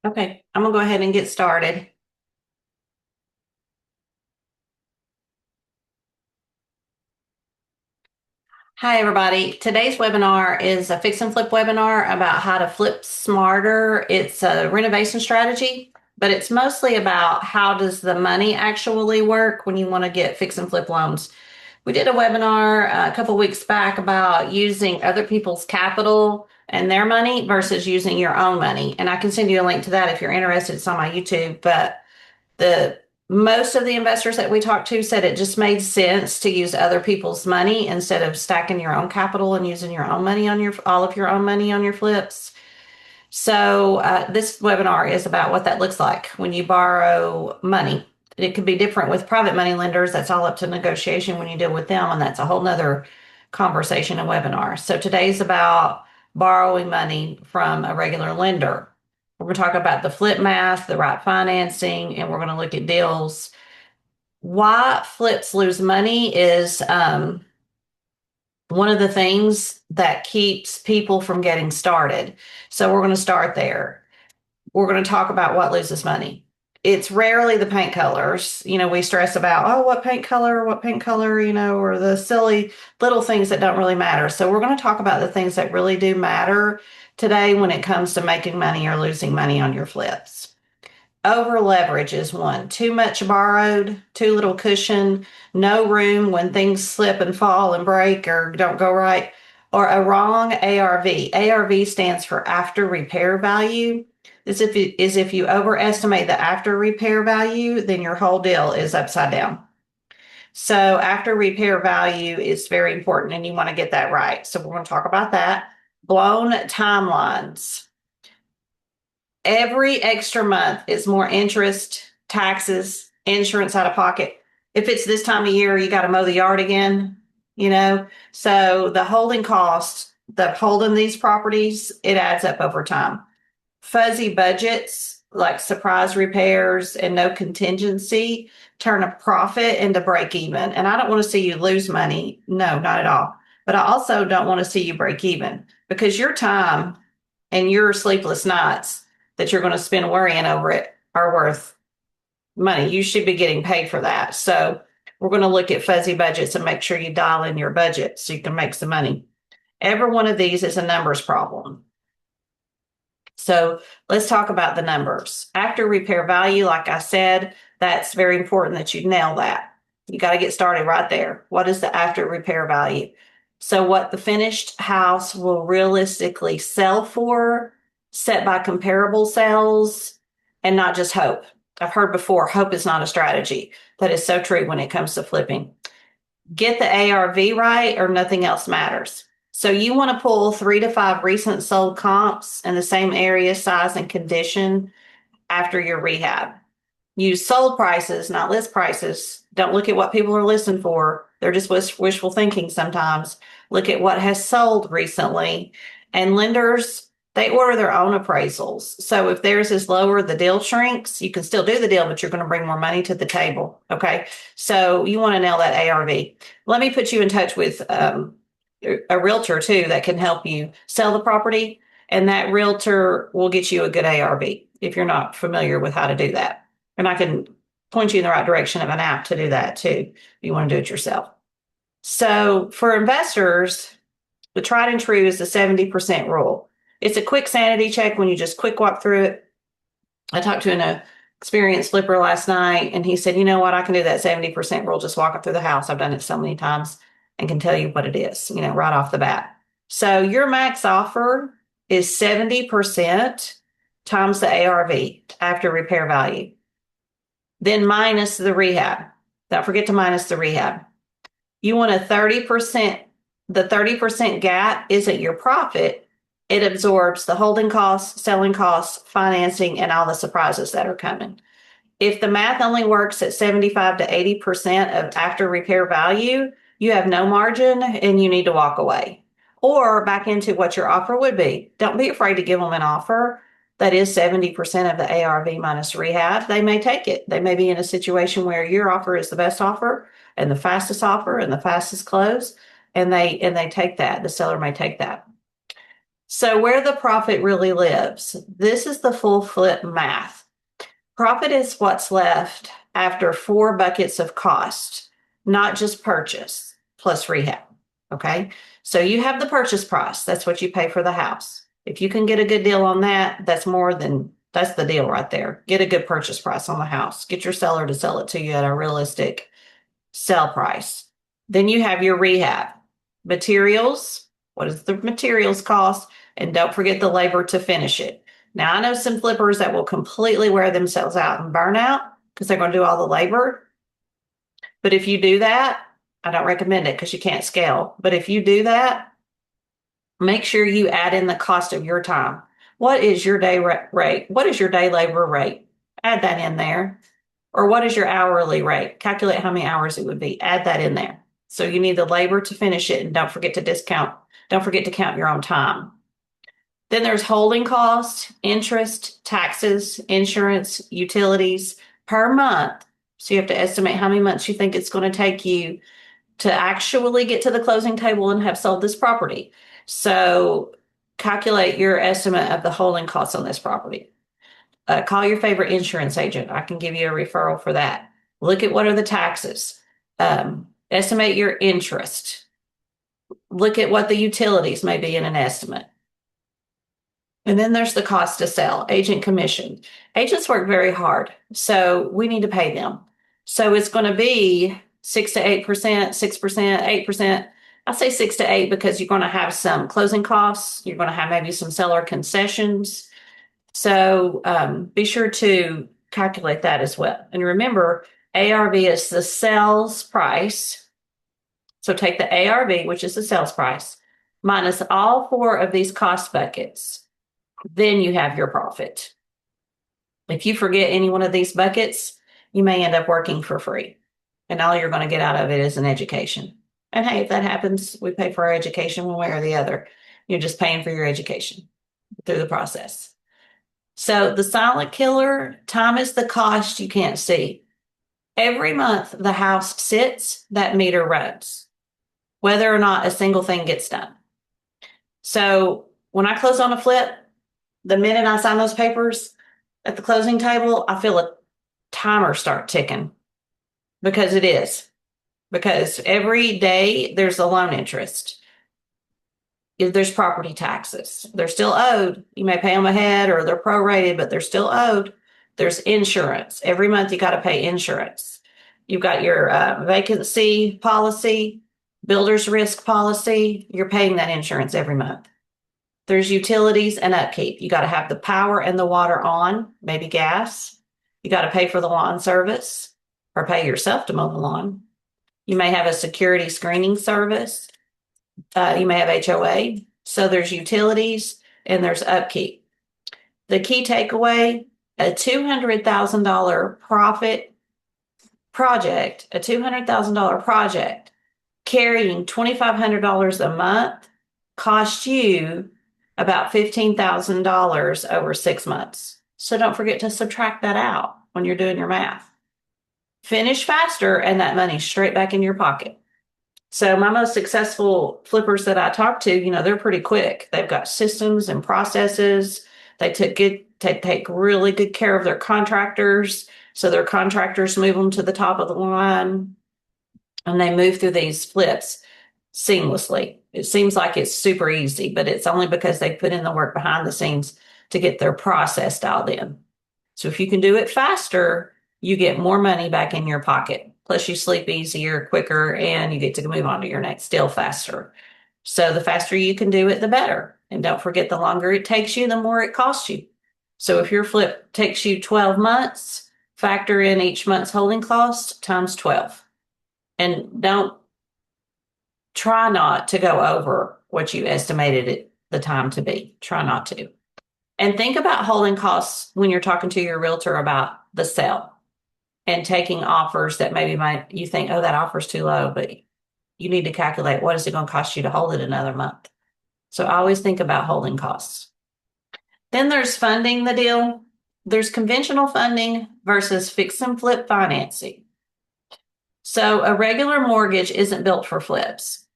Okay, I'm gonna go ahead and get started. Hi, everybody. Today's webinar is a fix and flip webinar about how to flip smarter. It's a renovation strategy, but it's mostly about how does the money actually work when you want to get fix and flip loans. We did a webinar a couple weeks back about using other people's capital and their money versus using your own money. And I can send you a link to that if you're interested. It's on my YouTube, but the most of the investors that we talked to said it just made sense to use other people's money instead of stacking your own capital and using your own money on all of your own money on your flips. So this webinar is about what that looks like when you borrow money. It could be different with private money lenders. That's all up to negotiation when you deal with them, and that's a whole nother conversation and webinar. So today's about borrowing money from a regular lender. We're going to talk about the flip math, the right financing, and we're going to look at deals. Why flips lose money is one of the things that keeps people from getting started. So we're going to start there. We're going to talk about what loses money. It's rarely the paint colors. We stress about, oh, what paint color, or the silly little things that don't really matter. So we're going to talk about the things that really do matter today when it comes to making money or losing money on your flips. Over leverage is one. Too much borrowed, too little cushion, no room when things slip and fall and break or don't go right, or a wrong ARV. ARV stands for after repair value. This is if you overestimate the after repair value, then your whole deal is upside down. So after repair value is very important and you want to get that right. So we're going to talk about that. Blown timelines. Every extra month is more interest, taxes, insurance out of pocket. If it's this time of year, you got to mow the yard again, So the holding cost, the holding these properties, it adds up over time. Fuzzy budgets like surprise repairs and no contingency turn a profit into break even. And I don't want to see you lose money. No, not at all. But I also don't want to see you break even because your time and your sleepless nights that you're going to spend worrying over it are worth money. You should be getting paid for that. So we're going to look at fuzzy budgets and make sure you dial in your budget so you can make some money. Every one of these is a numbers problem. So let's talk about the numbers. After repair value, like I said, that's very important that you nail that. You got to get started right there. What is the after repair value? So what the finished house will realistically sell for, set by comparable sales, and not just hope. I've heard before, hope is not a strategy. That is so true when it comes to flipping. Get the ARV right or nothing else matters. So you want to pull 3 to 5 recent sold comps in the same area, size, and condition after your rehab. Use sold prices, not list prices. Don't look at what people are listing for. They're just wishful thinking sometimes. Look at what has sold recently. And lenders, they order their own appraisals. So if theirs is lower, the deal shrinks. You can still do the deal, but you're going to bring more money to the table. Okay. So you want to nail that ARV. Let me put you in touch with a realtor too that can help you sell the property. And that realtor will get you a good ARV if you're not familiar with how to do that. And I can point you in the right direction of an app to do that too, if you want to do it yourself. So for investors, the tried and true is the 70% rule. It's a quick sanity check when you just quick walk through it. I talked to an experienced flipper last night and he said, you know what, I can do that 70% rule, just walking through the house. I've done it so many times and can tell you what it is, right off the bat. So your max offer is 70% times the ARV after repair value. Then minus the rehab. Don't forget to minus the rehab. You want a 30%. The 30% gap isn't your profit. It absorbs the holding costs, selling costs, financing, and all the surprises that are coming. If the math only works at 75 to 80% of after repair value, you have no margin and you need to walk away or back into what your offer would be. Don't be afraid to give them an offer that is 70% of the ARV minus rehab. They may take it. They may be in a situation where your offer is the best offer and the fastest offer and the fastest close, and they take that. The seller may take that. So where the profit really lives, this is the full flip math. Profit is what's left after 4 buckets of cost, not just purchase plus rehab. Okay. So you have the purchase price. That's what you pay for the house. If you can get a good deal on that, that's the deal right there. Get a good purchase price on the house. Get your seller to sell it to you at a realistic sell price. Then you have your rehab. Materials. What does the materials cost? And don't forget the labor to finish it. Now, I know some flippers that will completely wear themselves out and burn out because they're going to do all the labor. But if you do that, I don't recommend it because you can't scale. But if you do that, make sure you add in the cost of your time. What is your day rate? What is your day labor rate? Add that in there. Or what is your hourly rate? Calculate how many hours it would be. Add that in there. So you need the labor to finish it, and don't forget to count your own time. Then there's holding costs, interest, taxes, insurance, utilities per month. So you have to estimate how many months you think it's going to take you to actually get to the closing table and have sold this property. So calculate your estimate of the holding costs on this property. Call your favorite insurance agent. I can give you a referral for that. Look at what are the taxes. Estimate your interest. Look at what the utilities may be in an estimate. And then there's the cost to sell, agent commission. Agents work very hard, so we need to pay them. So it's going to be 6 to 8%, 6%, 8%. I say 6 to 8 because you're going to have some closing costs. You're going to have maybe some seller concessions. So be sure to calculate that as well. And remember, ARV is the sales price. So take the ARV, which is the sales price, minus all 4 of these cost buckets. Then you have your profit. If you forget any one of these buckets, you may end up working for free. And all you're going to get out of it is an education. And hey, if that happens, we pay for our education one way or the other. You're just paying for your education through the process. So the silent killer, time is the cost you can't see. Every month the house sits, that meter runs, whether or not a single thing gets done. So when I close on a flip, the minute I sign those papers at the closing table, I feel a timer start ticking because it is. Because every day there's a loan interest. There's property taxes. They're still owed. You may pay them ahead or they're prorated, but they're still owed. There's insurance. Every month you got to pay insurance. You've got your vacancy policy, builder's risk policy. You're paying that insurance every month. There's utilities and upkeep. You got to have the power and the water on, maybe gas. You got to pay for the lawn service or pay yourself to mow the lawn. You may have a security screening service. You may have HOA. So there's utilities and there's upkeep. The key takeaway, a $200,000 profit project, a $200,000 project carrying $2,500 a month costs you about $15,000 over 6 months. So don't forget to subtract that out when you're doing your math. Finish faster and that money's straight back in your pocket. So my most successful flippers that I talk to, they're pretty quick. They've got systems and processes. They take really good care of their contractors. So their contractors move them to the top of the line and they move through these flips seamlessly. It seems like it's super easy, but it's only because they put in the work behind the scenes to get their process dialed in. So if you can do it faster, you get more money back in your pocket. Plus you sleep easier, quicker, and you get to move on to your next deal faster. So the faster you can do it, the better. And don't forget, the longer it takes you, the more it costs you. So if your flip takes you 12 months, factor in each month's holding cost times 12. And try not to go over what you estimated it the time to be. Try not to. And think about holding costs when you're talking to your realtor about the sale and taking offers that maybe you think, oh, that offer's too low, but you need to calculate what is it going to cost you to hold it another month. So I always think about holding costs. Then there's funding the deal. There's conventional funding versus fix and flip financing. So a regular mortgage isn't built for flips.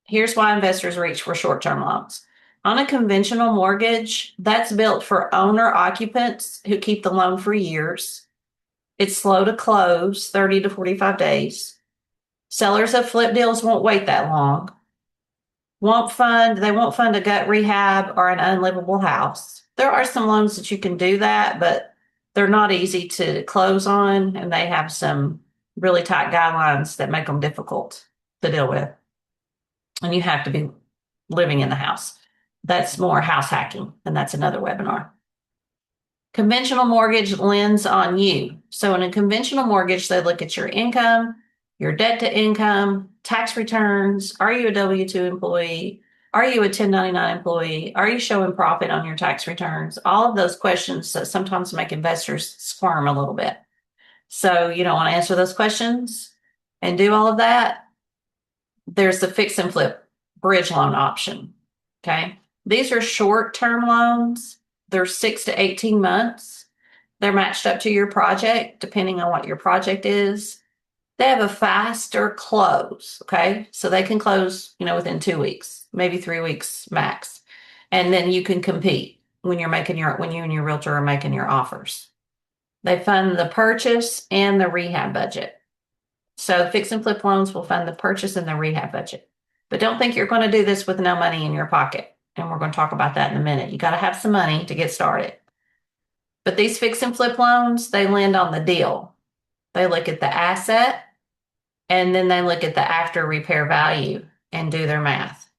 Here's why investors reach for short-term loans. On a conventional mortgage, that's built for owner occupants who keep the loan for years. It's slow to close, 30 to 45 days. Sellers of flip deals won't wait that long. They won't fund a gut rehab or an unlivable house. There are some loans that you can do that, but they're not easy to close on, and they have some really tight guidelines that make them difficult to deal with. And you have to be living in the house. That's more house hacking, and that's another webinar. Conventional mortgage lends on you. So in a conventional mortgage, they look at your income, your debt to income, tax returns. Are you a W-2 employee? Are you a 1099 employee? Are you showing profit on your tax returns? All of those questions that sometimes make investors squirm a little bit. So you don't want to answer those questions and do all of that. There's the fix and flip bridge loan option. Okay. These are short-term loans. They're 6 to 18 months. They're matched up to your project, depending on what your project is. They have a faster close. Okay. So they can close, within 2 weeks, maybe 3 weeks max. And then you can compete when you and your realtor are making your offers. They fund the purchase and the rehab budget. So fix and flip loans will fund the purchase and the rehab budget. But don't think you're going to do this with no money in your pocket. And we're going to talk about that in a minute. You got to have some money to get started. But these fix and flip loans, they lend on the deal. They look at the asset and then they look at the after repair value and do their math.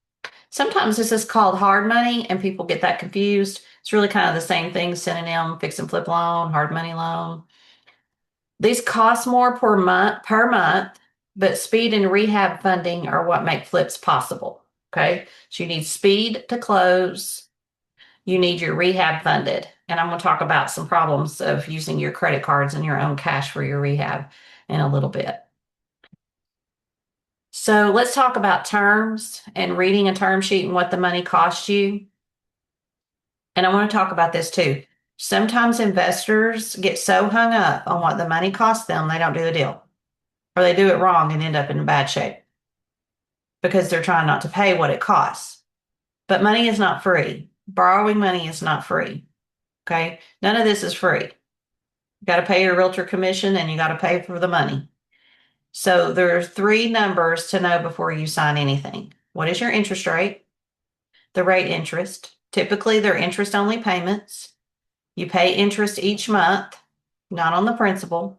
Sometimes this is called hard money and people get that confused. It's really kind of the same thing, synonym, fix and flip loan, hard money loan. These cost more per month, but speed and rehab funding are what make flips possible. Okay. So you need speed to close. You need your rehab funded. And I'm going to talk about some problems of using your credit cards and your own cash for your rehab in a little bit. So let's talk about terms and reading a term sheet and what the money costs you. And I want to talk about this too. Sometimes investors get so hung up on what the money costs them, they don't do the deal. Or they do it wrong and end up in bad shape because they're trying not to pay what it costs. But money is not free. Borrowing money is not free. Okay. None of this is free. You got to pay your realtor commission and you got to pay for the money. So there are 3 numbers to know before you sign anything. What is your interest rate? The rate interest. Typically, they're interest only payments. You pay interest each month, not on the principal.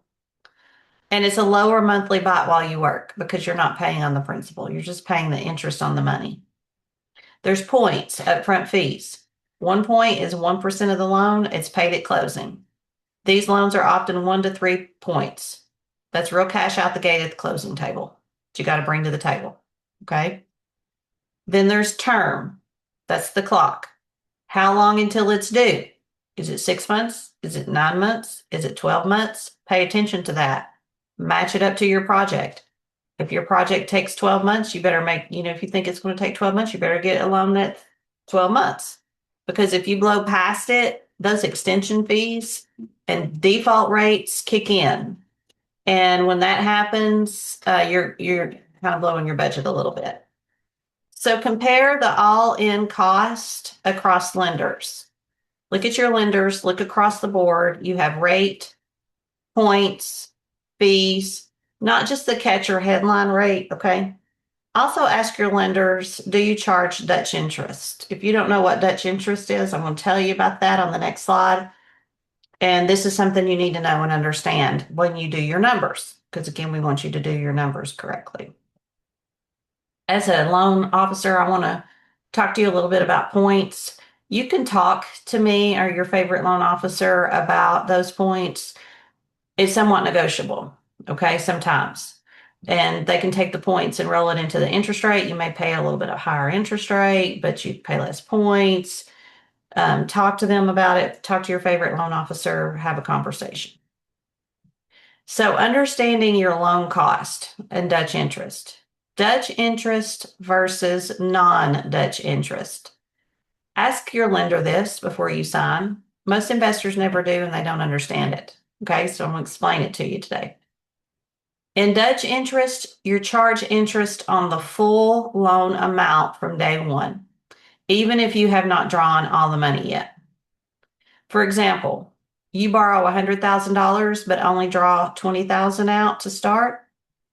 And it's a lower monthly bite while you work because you're not paying on the principal. You're just paying the interest on the money. There's points, upfront fees. 1 point is 1% of the loan. It's paid at closing. These loans are often 1 to 3 points. That's real cash out the gate at the closing table that you got to bring to the table. Okay. Then there's term. That's the clock. How long until it's due? Is it 6 months? Is it 9 months? Is it 12 months? Pay attention to that. Match it up to your project. If your project takes 12 months, you better make, if you think it's going to take 12 months, you better get a loan that's 12 months. Because if you blow past it, those extension fees and default rates kick in. And when that happens, you're kind of blowing your budget a little bit. So compare the all-in cost across lenders. Look at your lenders, look across the board. You have rate, points, fees, not just the catch or headline rate, okay? Also ask your lenders, do you charge Dutch interest? If you don't know what Dutch interest is, I'm going to tell you about that on the next slide. And this is something you need to know and understand when you do your numbers, because again, we want you to do your numbers correctly. As a loan officer, I want to talk to you a little bit about points. You can talk to me or your favorite loan officer about those points. It's somewhat negotiable, okay, sometimes. And they can take the points and roll it into the interest rate. You may pay a little bit of higher interest rate, but you pay less points. Talk to them about it. Talk to your favorite loan officer. Have a conversation. So understanding your loan cost and Dutch interest. Dutch interest versus non-Dutch interest. Ask your lender this before you sign. Most investors never do, and they don't understand it. Okay, so I'm going to explain it to you today. In Dutch interest, you charge interest on the full loan amount from day one. even if you have not drawn all the money yet. For example, you borrow $100,000 but only draw $20,000 out to start,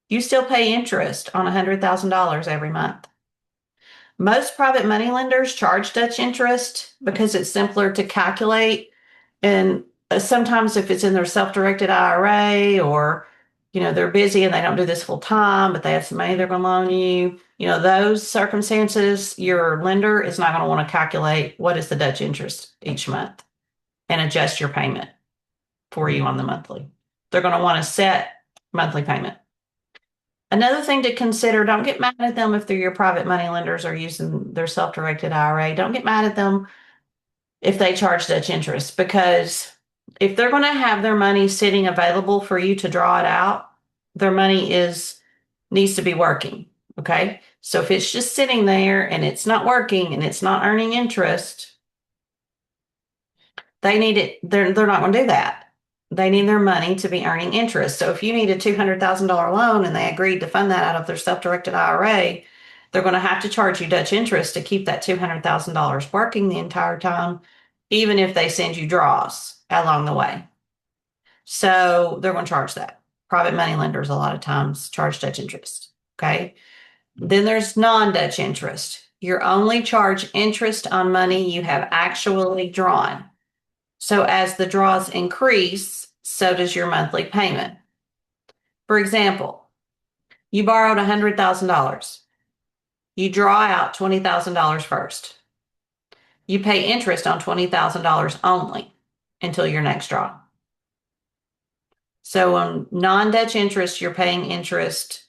you still pay interest on $100,000 every month. Most private money lenders charge Dutch interest because it's simpler to calculate. And sometimes if it's in their self-directed IRA, or, they're busy and they don't do this full time, but they have some money they're going to loan you, those circumstances, your lender is not going to want to calculate what is the Dutch interest each month and adjust your payment for you on the monthly. They're going to want to set monthly payment. Another thing to consider, don't get mad at them if they're your private money lenders or using their self-directed IRA. Don't get mad at them if they charge Dutch interest, because if they're going to have their money sitting available for you to draw it out, their money needs to be working. Okay. So if it's just sitting there and it's not working and it's not earning interest, they need it. They're not going to do that. They need their money to be earning interest. So if you need a $200,000 loan and they agreed to fund that out of their self-directed IRA, they're going to have to charge you Dutch interest to keep that $200,000 working the entire time, even if they send you draws along the way. So they're going to charge that. Private money lenders a lot of times charge Dutch interest. Okay. Then there's non-Dutch interest. You're only charge interest on money you have actually drawn. So as the draws increase, so does your monthly payment. For example, you borrowed $100,000. You draw out $20,000 first. You pay interest on $20,000 only until your next draw. So on non-Dutch interest, you're paying interest.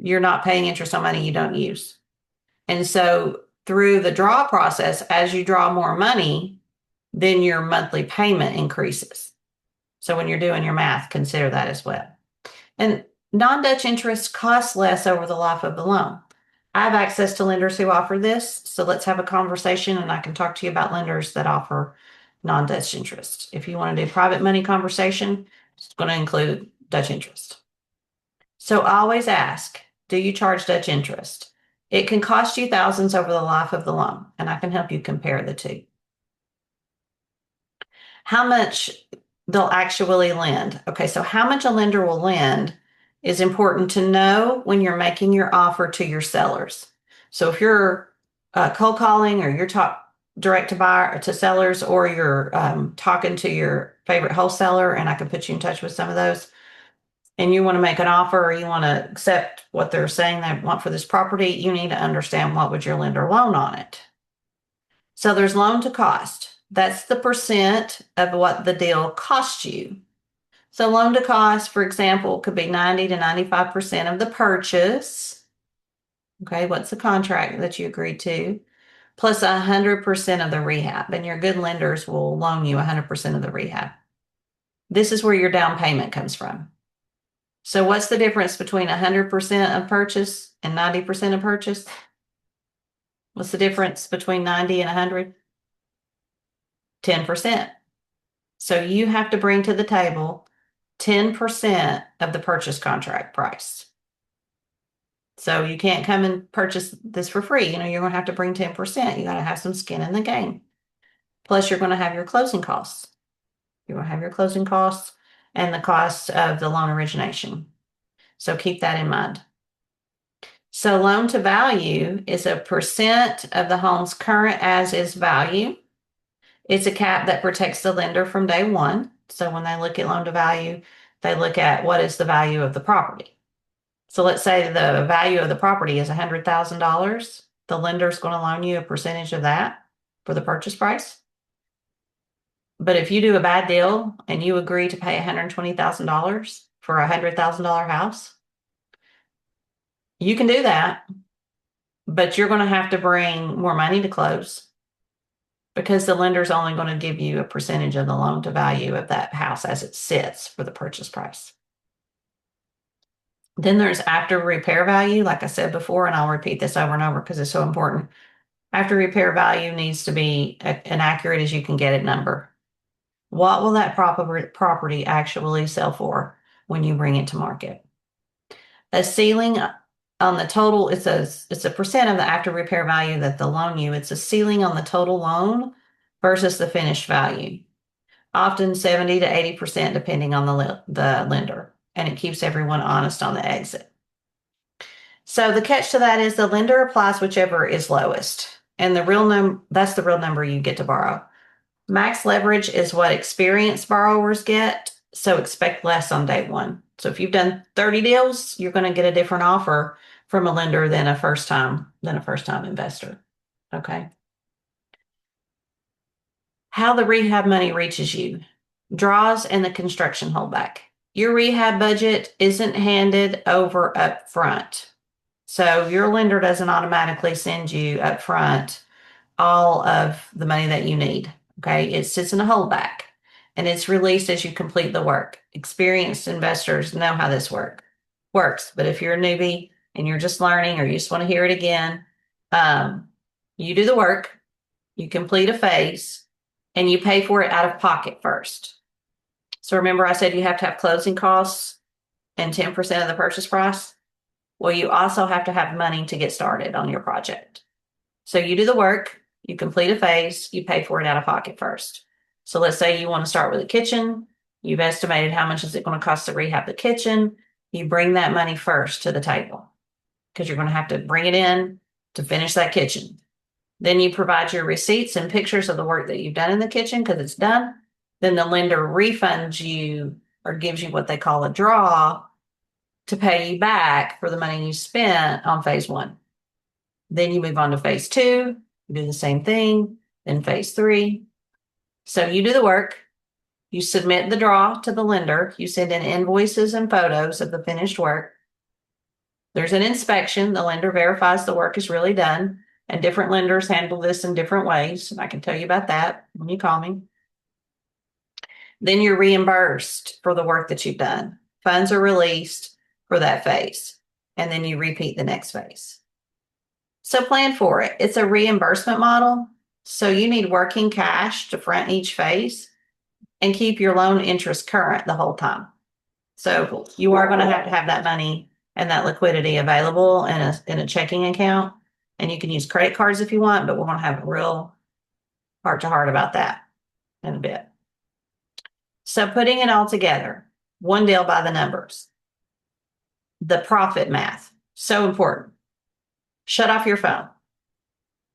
You're not paying interest on money you don't use. And so through the draw process, as you draw more money, then your monthly payment increases. So when you're doing your math, consider that as well. And non-Dutch interest costs less over the life of the loan. I have access to lenders who offer this. So let's have a conversation and I can talk to you about lenders that offer non-Dutch interest. If you want to do private money conversation, it's going to include Dutch interest. So always ask, do you charge Dutch interest? It can cost you thousands over the life of the loan, and I can help you compare the two. How much they'll actually lend. Okay, so how much a lender will lend is important to know when you're making your offer to your sellers. So if you're cold calling, or you're direct to buyer to sellers, or you're talking to your favorite wholesaler, and I can put you in touch with some of those, and you want to make an offer, or you want to accept what they're saying they want for this property, you need to understand what would your lender loan on it. So there's loan to cost. That's the percent of what the deal cost you. So loan to cost, for example, could be 90 to 95% of the purchase. Okay, what's the contract that you agreed to? Plus 100% of the rehab. And your good lenders will loan you 100% of the rehab. This is where your down payment comes from. So what's the difference between 100% of purchase and 90% of purchase? What's the difference between 90 and 100? 10%. So you have to bring to the table 10% of the purchase contract price. So you can't come and purchase this for free. You're going to have to bring 10%. You got to have some skin in the game. Plus, you're going to have your closing costs. You're going to have your closing costs and the cost of the loan origination. So keep that in mind. So loan to value is a percent of the home's current as-is value. It's a cap that protects the lender from day one. So when they look at loan to value, they look at what is the value of the property. So let's say the value of the property is $100,000. The lender's going to loan you a percentage of that for the purchase price. But if you do a bad deal and you agree to pay $120,000 for a $100,000 house, you can do that, but you're going to have to bring more money to close, because the lender's only going to give you a percentage of the loan to value of that house as it sits for the purchase price. Then there's after repair value, like I said before, and I'll repeat this over and over because it's so important. After repair value needs to be an accurate as you can get it number. What will that property actually sell for when you bring it to market? A ceiling on the total, it's a percent of the after repair value that they'll loan you. It's a ceiling on the total loan versus the finished value. Often 70 to 80% depending on the lender, and it keeps everyone honest on the exit. So the catch to that is the lender applies whichever is lowest, and that's the real number you get to borrow. Max leverage is what experienced borrowers get, so expect less on day one. So if you've done 30 deals, you're going to get a different offer from a lender than a first time investor. Okay. How the rehab money reaches you. Draws and the construction holdback. Your rehab budget isn't handed over up front. So your lender doesn't automatically send you up front all of the money that you need. Okay. It sits in a holdback and it's released as you complete the work. Experienced investors know how this works. But if you're a newbie and you're just learning or you just want to hear it again, you do the work, you complete a phase, and you pay for it out of pocket first. So remember I said you have to have closing costs and 10% of the purchase price? Well, you also have to have money to get started on your project. So you do the work, you complete a phase, you pay for it out of pocket first. So let's say you want to start with a kitchen. You've estimated how much is it going to cost to rehab the kitchen. You bring that money first to the table because you're going to have to bring it in to finish that kitchen. Then you provide your receipts and pictures of the work that you've done in the kitchen because it's done. Then the lender refunds you or gives you what they call a draw to pay you back for the money you spent on phase one. Then you move on to phase two, you do the same thing, then phase three. So you do the work, you submit the draw to the lender, you send in invoices and photos of the finished work. There's an inspection, the lender verifies the work is really done, and different lenders handle this in different ways, and I can tell you about that when you call me. Then you're reimbursed for the work that you've done. Funds are released for that phase, and then you repeat the next phase. So plan for it. It's a reimbursement model. So you need working cash to front each phase and keep your loan interest current the whole time. So you are going to have that money and that liquidity available in a checking account. And you can use credit cards if you want, but we're going to have a real heart to heart about that in a bit. So putting it all together, one deal by the numbers. The profit math, so important. Shut off your phone.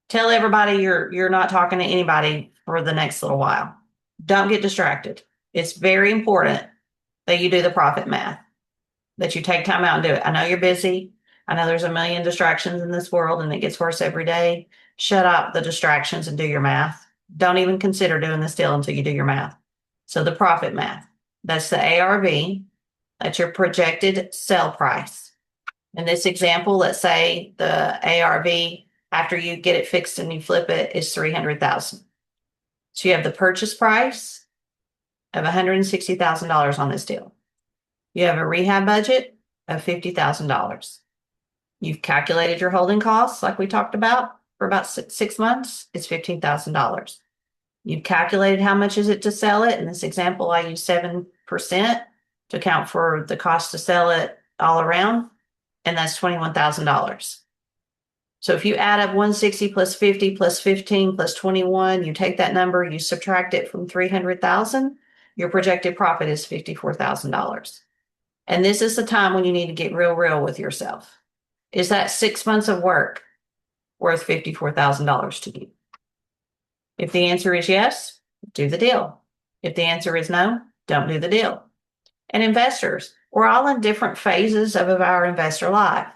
Tell everybody you're not talking to anybody for the next little while. Don't get distracted. It's very important that you do the profit math, that you take time out and do it. I know you're busy. I know there's a million distractions in this world and it gets worse every day. Shut up the distractions and do your math. Don't even consider doing this deal until you do your math. So the profit math, that's the ARV, that's your projected sell price. In this example, let's say the ARV after you get it fixed and you flip it is $300,000. So you have the purchase price of $160,000 on this deal. You have a rehab budget of $50,000. You've calculated your holding costs like we talked about for about 6 months. It's $15,000. You've calculated how much is it to sell it. In this example, I use 7% to account for the cost to sell it all around, and that's $21,000. So if you add up 160 plus 50 plus 15 plus 21, you take that number, you subtract it from 300,000, your projected profit is $54,000. And this is the time when you need to get real with yourself. Is that 6 months of work worth $54,000 to you? If the answer is yes, do the deal. If the answer is no, don't do the deal. And investors, we're all in different phases of our investor life.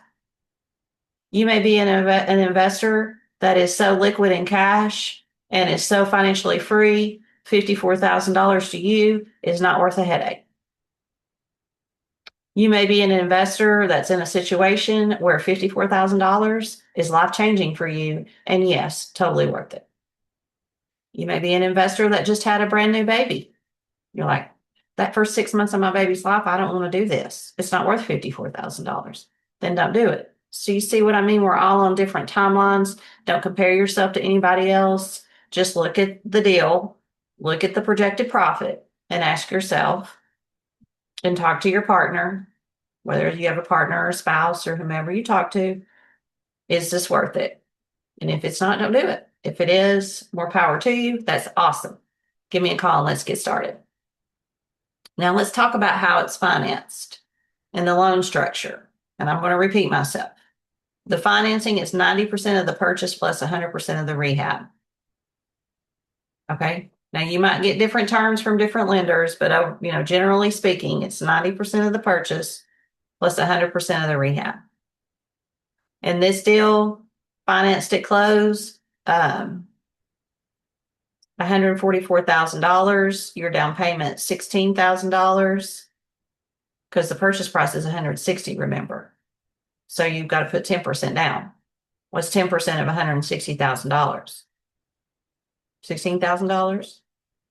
You may be an investor that is so liquid in cash and is so financially free, $54,000 to you is not worth a headache. You may be an investor that's in a situation where $54,000 is life-changing for you, and yes, totally worth it. You may be an investor that just had a brand new baby. You're like, that first 6 months of my baby's life, I don't want to do this. It's not worth $54,000. Then don't do it. So you see what I mean? We're all on different timelines. Don't compare yourself to anybody else. Just look at the deal, look at the projected profit, and ask yourself and talk to your partner, whether you have a partner or a spouse or whomever you talk to, is this worth it? And if it's not, don't do it. If it is, more power to you. That's awesome. Give me a call and let's get started. Now let's talk about how it's financed and the loan structure. And I'm going to repeat myself. The financing is 90% of the purchase plus 100% of the rehab. Okay. Now you might get different terms from different lenders, but generally speaking, it's 90% of the purchase plus 100% of the rehab. And this deal financed at close, $144,000. Your down payment $16,000 because the purchase price is $160,000. Remember, so you've got to put 10% down. What's 10% of $160,000? $16,000.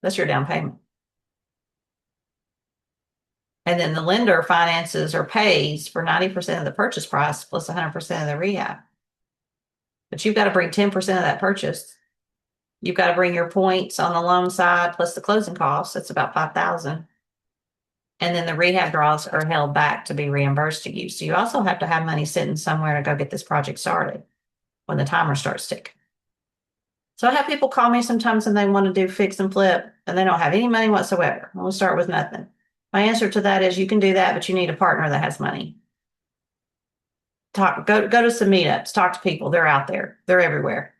That's your down payment. And then the lender finances or pays for 90% of the purchase price plus 100% of the rehab. But you've got to bring 10% of that purchase. You've got to bring your points on the loan side plus the closing costs. That's about $5,000. And then the rehab draws are held back to be reimbursed to you. So you also have to have money sitting somewhere to go get this project started when the timer starts ticking. So I have people call me sometimes and they want to do fix and flip and they don't have any money whatsoever. We'll start with nothing. My answer to that is you can do that, but you need a partner that has money. Go to some meetups, talk to people. They're out there. They're everywhere.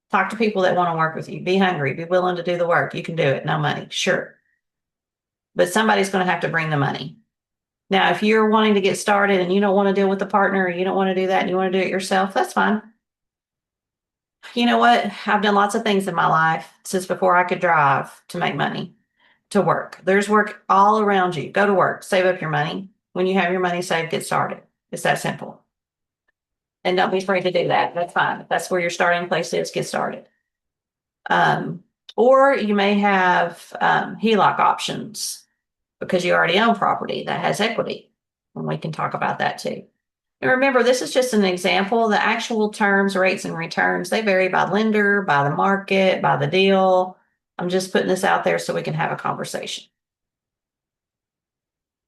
Talk to people that want to work with you. Be hungry. Be willing to do the work. You can do it. No money. Sure. But somebody's going to have to bring the money. Now, if you're wanting to get started and you don't want to deal with the partner, or you don't want to do that and you want to do it yourself, that's fine. You know what? I've done lots of things in my life since before I could drive to make money, to work. There's work all around you. Go to work. Save up your money. When you have your money saved, get started. It's that simple. And don't be afraid to do that. That's fine. If that's where your starting place is, get started. Or you may have HELOC options because you already own property that has equity. And we can talk about that too. And remember, this is just an example. The actual terms, rates, and returns, they vary by lender, by the market, by the deal. I'm just putting this out there so we can have a conversation.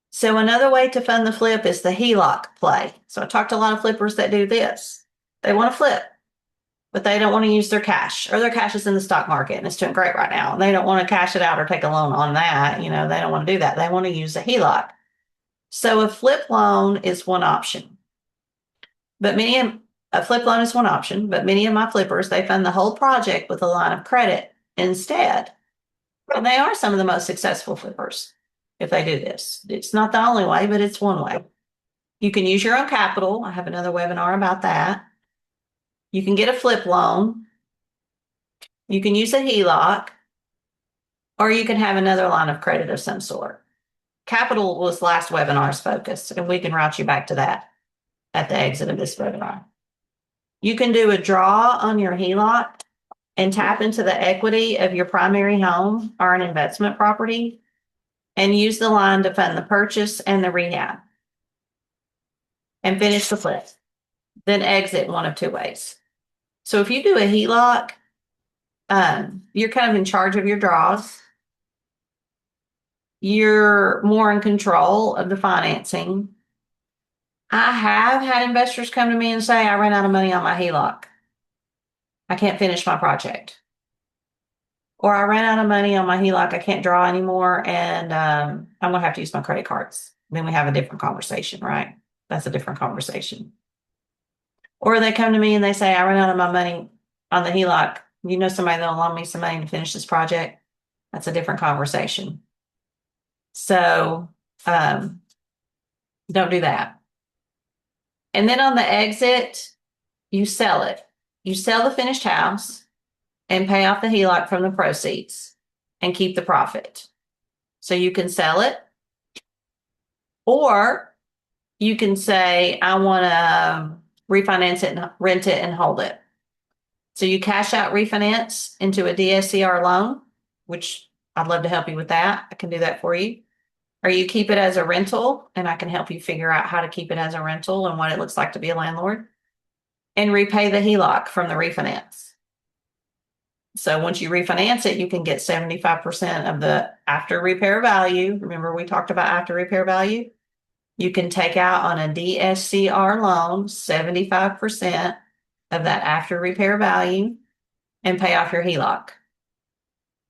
So another way to fund the flip is the HELOC play. So I talked to a lot of flippers that do this. They want to flip, but they don't want to use their cash, or their cash is in the stock market and it's doing great right now. They don't want to cash it out or take a loan on that. They don't want to do that. They want to use a HELOC. So a flip loan is one option. But a flip loan is one option, but many of my flippers, they fund the whole project with a line of credit instead. And they are some of the most successful flippers if they do this. It's not the only way, but it's one way. You can use your own capital. I have another webinar about that. You can get a flip loan. You can use a HELOC, or you can have another line of credit of some sort. Capital was last webinar's focus, and we can route you back to that at the exit of this webinar. You can do a draw on your HELOC and tap into the equity of your primary home or an investment property and use the line to fund the purchase and the rehab and finish the flip. Then exit one of two ways. So if you do a HELOC, you're kind of in charge of your draws. You're more in control of the financing. I have had investors come to me and say, I ran out of money on my HELOC. I can't finish my project. Or I ran out of money on my HELOC. I can't draw anymore. And I'm going to have to use my credit cards. Then we have a different conversation, right? That's a different conversation. Or they come to me and they say, I ran out of my money on the HELOC. You know somebody that'll loan me some money to finish this project? That's a different conversation. So don't do that. And then on the exit, you sell it. You sell the finished house and pay off the HELOC from the proceeds and keep the profit. So you can sell it, or you can say, I want to refinance it and rent it and hold it. So you cash out refinance into a DSCR loan, which I'd love to help you with that. I can do that for you. Or you keep it as a rental, and I can help you figure out how to keep it as a rental and what it looks like to be a landlord, and repay the HELOC from the refinance. So once you refinance it, you can get 75% of the after repair value. Remember, we talked about after repair value? You can take out on a DSCR loan 75% of that after repair value and pay off your HELOC.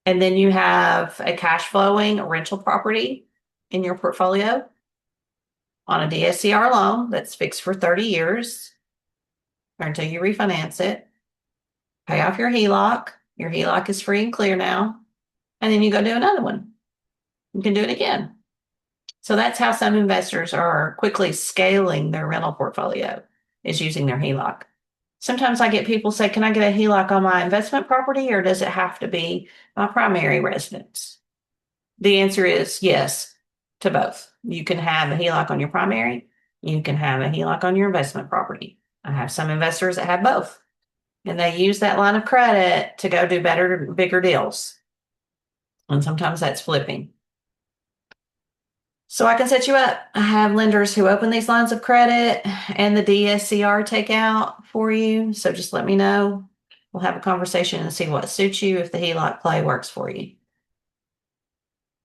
And then you have a cash flowing rental property in your portfolio on a DSCR loan that's fixed for 30 years or until you refinance it. Pay off your HELOC. Your HELOC is free and clear now. And then you go do another one. You can do it again. So that's how some investors are quickly scaling their rental portfolio, is using their HELOC. Sometimes I get people say, can I get a HELOC on my investment property, or does it have to be my primary residence? The answer is yes to both. You can have a HELOC on your primary. You can have a HELOC on your investment property. I have some investors that have both, and they use that line of credit to go do better, bigger deals. And sometimes that's flipping. So I can set you up. I have lenders who open these lines of credit and the DSCR takeout for you. So just let me know. We'll have a conversation and see what suits you if the HELOC play works for you.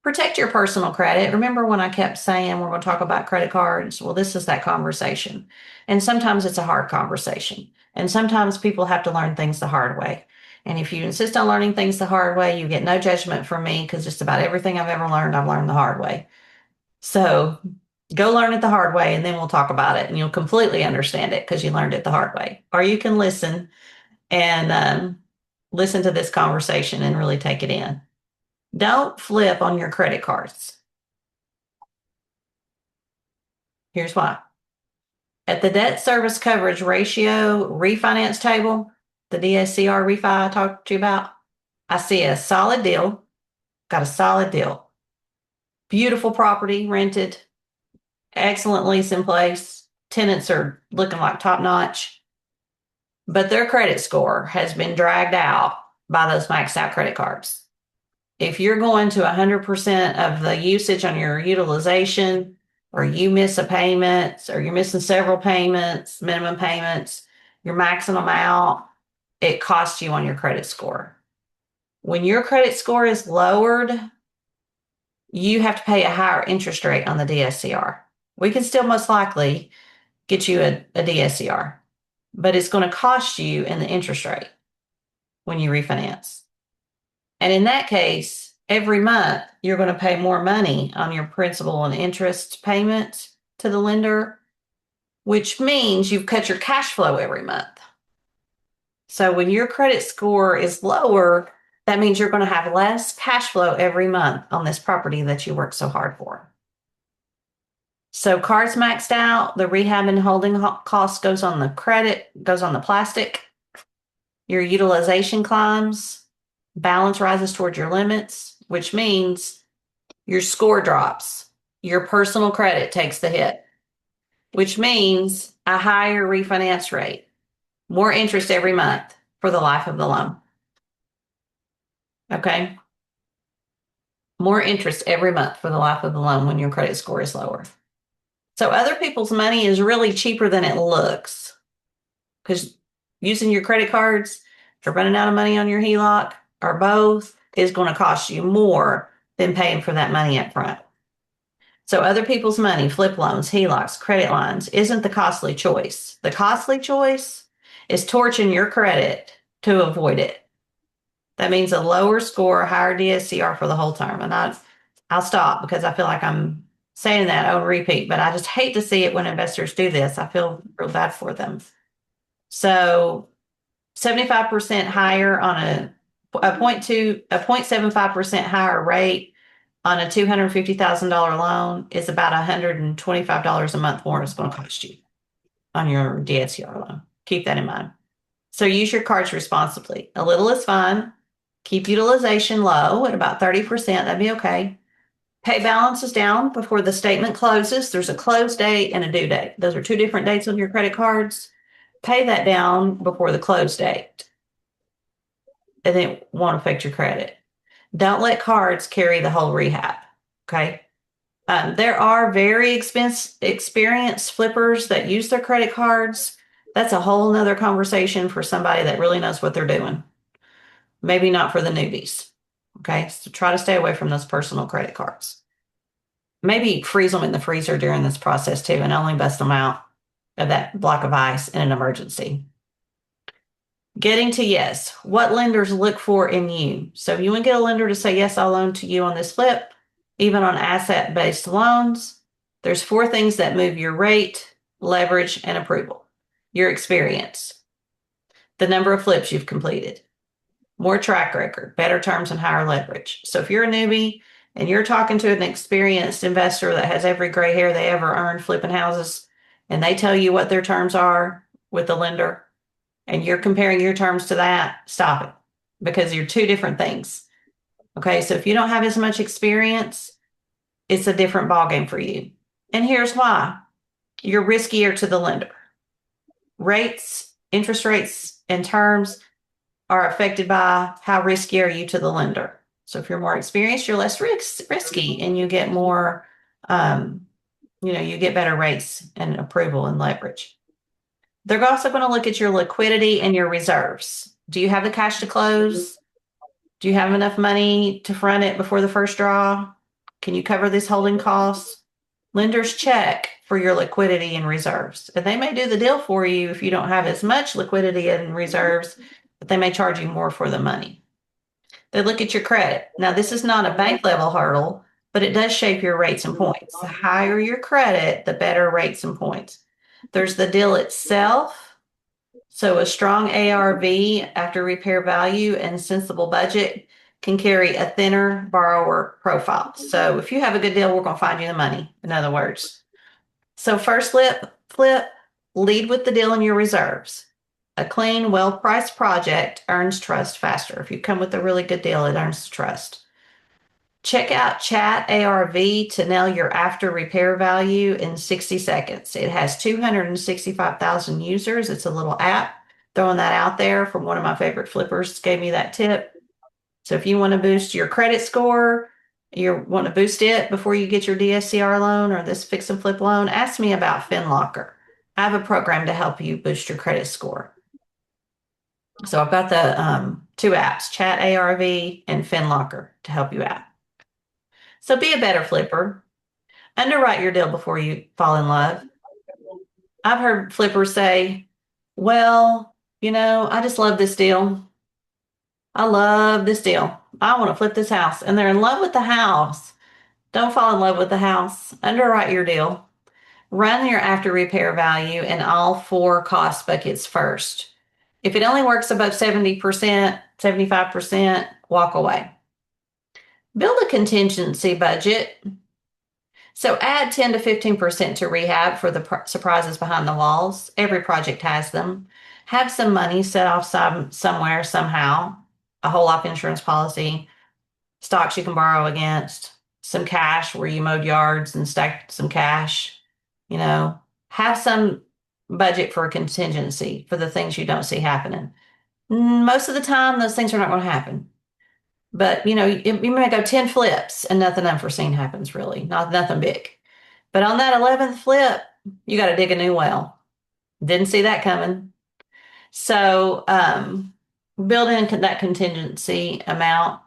Protect your personal credit. Remember when I kept saying we're going to talk about credit cards? Well, this is that conversation. And sometimes it's a hard conversation. And sometimes people have to learn things the hard way. And if you insist on learning things the hard way, you get no judgment from me, because just about everything I've ever learned, I've learned the hard way. So go learn it the hard way, and then we'll talk about it, and you'll completely understand it because you learned it the hard way. Or you can listen and listen to this conversation and really take it in. Don't flip on your credit cards. Here's why. At the debt service coverage ratio refinance table, the DSCR refi I talked to you about, I see a solid deal, got a solid deal. Beautiful property rented, excellent lease in place. Tenants are looking like top notch, but their credit score has been dragged out by those maxed out credit cards. If you're going to 100% of the usage on your utilization, or you miss a payment, or you're missing several payments, minimum payments, you're maxing them out, it costs you on your credit score. When your credit score is lowered, you have to pay a higher interest rate on the DSCR. We can still most likely get you a DSCR, but it's going to cost you in the interest rate when you refinance. And in that case, every month you're going to pay more money on your principal and interest payment to the lender, which means you've cut your cash flow every month. So when your credit score is lower, that means you're going to have less cash flow every month on this property that you work so hard for. So cards maxed out, the rehab and holding cost goes on the credit, goes on the plastic. Your utilization climbs, balance rises toward your limits, which means your score drops. Your personal credit takes the hit, which means a higher refinance rate, more interest every month for the life of the loan. Okay? More interest every month for the life of the loan when your credit score is lower. So other people's money is really cheaper than it looks, because using your credit cards or running out of money on your HELOC or both is going to cost you more than paying for that money up front. So other people's money, flip loans, HELOCs, credit lines, isn't the costly choice. The costly choice is torching your credit to avoid it. That means a lower score, higher DSCR for the whole term. And I'll stop because I feel like I'm saying that on repeat, but I just hate to see it when investors do this. I feel real bad for them. So 75% higher on a 0.75% higher rate on a $250,000 loan is about $125 a month more it's going to cost you on your DSCR loan. Keep that in mind. So use your cards responsibly. A little is fine. Keep utilization low at about 30%. That'd be okay. Pay balances down before the statement closes. There's a close date and a due date. Those are two different dates on your credit cards. Pay that down before the close date, and it won't affect your credit. Don't let cards carry the whole rehab. Okay. There are very experienced flippers that use their credit cards. That's a whole nother conversation for somebody that really knows what they're doing. Maybe not for the newbies. Okay. So try to stay away from those personal credit cards. maybe freeze them in the freezer during this process too, and only bust them out of that block of ice in an emergency. Getting to yes. What lenders look for in you. So if you want to get a lender to say, yes, I'll loan to you on this flip, even on asset-based loans, there's 4 things that move your rate, leverage, and approval. Your experience, the number of flips you've completed, more track record, better terms, and higher leverage. So if you're a newbie and you're talking to an experienced investor that has every gray hair they ever earned flipping houses, and they tell you what their terms are with the lender, and you're comparing your terms to that, stop it, because you're 2 different things. Okay, so if you don't have as much experience, it's a different ballgame for you. And here's why. You're riskier to the lender. Rates, interest rates, and terms are affected by how risky are you to the lender. So if you're more experienced, you're less risky, and you get more, you get better rates and approval and leverage. They're also going to look at your liquidity and your reserves. Do you have the cash to close? Do you have enough money to front it before the first draw? Can you cover this holding costs? Lenders check for your liquidity and reserves. And they may do the deal for you if you don't have as much liquidity and reserves, but they may charge you more for the money. They look at your credit. Now, this is not a bank level hurdle, but it does shape your rates and points. The higher your credit, the better rates and points. There's the deal itself. So a strong ARV after repair value and sensible budget can carry a thinner borrower profile. So if you have a good deal, we're going to find you the money, in other words. So first flip, lead with the deal in your reserves. A clean, well-priced project earns trust faster. If you come with a really good deal, it earns trust. Check out ChatARV to nail your after repair value in 60 seconds. It has 265,000 users. It's a little app. Throwing that out there from one of my favorite flippers gave me that tip. So if you want to boost your credit score, you want to boost it before you get your DSCR loan or this fix and flip loan, ask me about Finlocker. I have a program to help you boost your credit score. So I've got the 2 apps, ChatARV and Finlocker, to help you out. So be a better flipper. Underwrite your deal before you fall in love. I've heard flippers say, well, I just love this deal. I love this deal. I want to flip this house. And they're in love with the house. Don't fall in love with the house. Underwrite your deal. Run your after repair value in all 4 cost buckets first. If it only works above 70%, 75%, walk away. Build a contingency budget. So add 10 to 15% to rehab for the surprises behind the walls. Every project has them. Have some money set off somewhere, somehow. A whole life insurance policy, stocks you can borrow against, some cash where you mowed yards and stacked some cash. Have some budget for a contingency for the things you don't see happening. Most of the time, those things are not going to happen. But, you may go 10 flips and nothing unforeseen happens, really. Nothing big. But on that 11th flip, you got to dig a new well. Didn't see that coming. So build in that contingency amount.